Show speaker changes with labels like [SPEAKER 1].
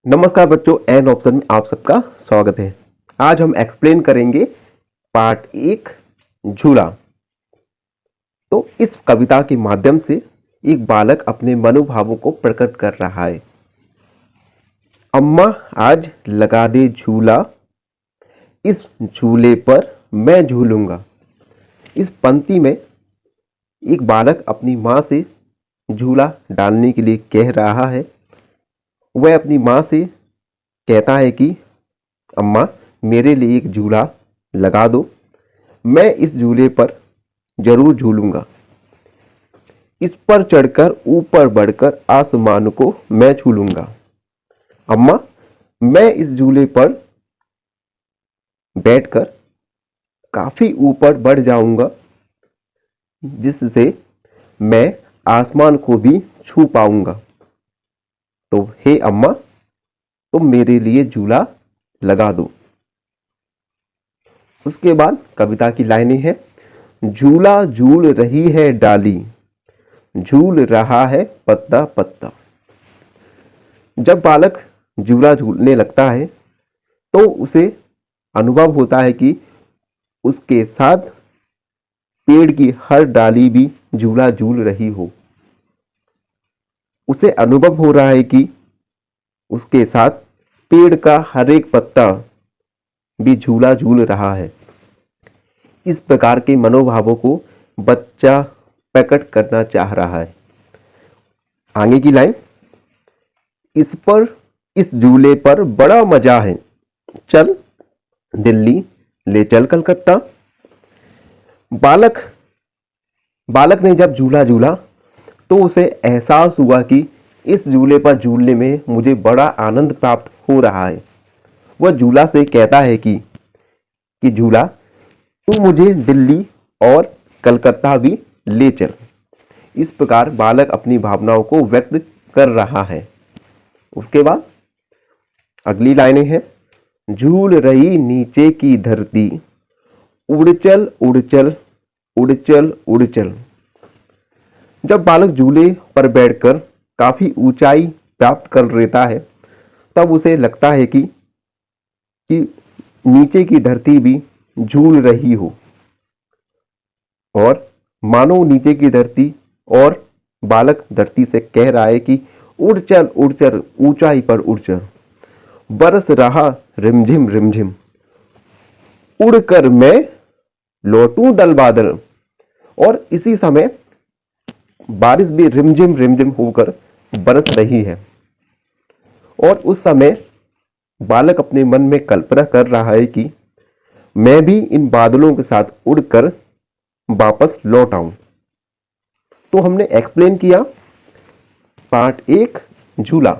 [SPEAKER 1] नमस्कार बच्चों, an option में आप सबका स्वागत है। आज हम एक्सप्लेन करेंगे पार्ट 1 झूला। तो इस कविता के माध्यम से एक बालक अपने मनोभावों को प्रकट कर रहा है। अम्मा आज लगा दे झूला, इस झूले पर मैं झूलूंगा। इस पंक्ति में एक बालक अपनी माँ से झूला डालने के लिए कह रहा है। वह अपनी माँ से कहता है कि अम्मा मेरे लिए एक झूला लगा दो, मैं इस झूले पर जरूर झूलूंगा। इस पर चढ़कर ऊपर बढ़कर आसमान को मैं झूलूंगा। अम्मा मैं इस झूले पर बैठकर काफी ऊपर बढ़ जाऊंगा, जिससे मैं आसमान को भी छू पाऊंगा। तो हे अम्मा, तुम मेरे लिए झूला लगा दो। उसके बाद कविता की लाइनें हैं। झूला झूल रही है डाली, झूल रहा है पत्ता पत्ता। जब बालक झूला झूलने लगता है तो उसे अनुभव होता है कि उसके साथ पेड़ की हर डाली भी झूला झूल रही हो। उसे अनुभव हो रहा है कि उसके साथ पेड़ का हर एक पत्ता भी झूला झूल रहा है। इस प्रकार के मनोभावों को बच्चा प्रकट करना चाह रहा है। आगे की लाइन, इस झूले पर बड़ा मजा है, चल दिल्ली ले चल कलकत्ता। बालक ने जब झूला झूला तो उसे एहसास हुआ कि इस झूले पर झूलने में मुझे बड़ा आनंद प्राप्त हो रहा है। वह झूला से कहता है कि झूला तू मुझे दिल्ली और कलकत्ता भी ले चल। इस प्रकार बालक अपनी भावनाओं को व्यक्त कर रहा है। उसके बाद अगली लाइनें हैं। झूल रही नीचे की धरती, उड़ चल उड़ चल उड़ चल उड़ चल। जब बालक झूले पर बैठकर काफी ऊंचाई प्राप्त कर लेता है तब उसे लगता है कि नीचे की धरती भी झूल रही हो, और मानो नीचे की धरती और बालक धरती से कह रहा है कि उड़ चल ऊंचाई पर उड़ चल। बरस रहा रिमझिम रिमझिम, उड़कर मैं लौटूं दल बादल। और इसी समय बारिश भी रिमझिम रिमझिम होकर बरस रही है, और उस समय बालक अपने मन में कल्पना कर रहा है कि मैं भी इन बादलों के साथ उड़कर वापस लौट आऊं। तो हमने एक्सप्लेन किया पार्ट 1 झूला।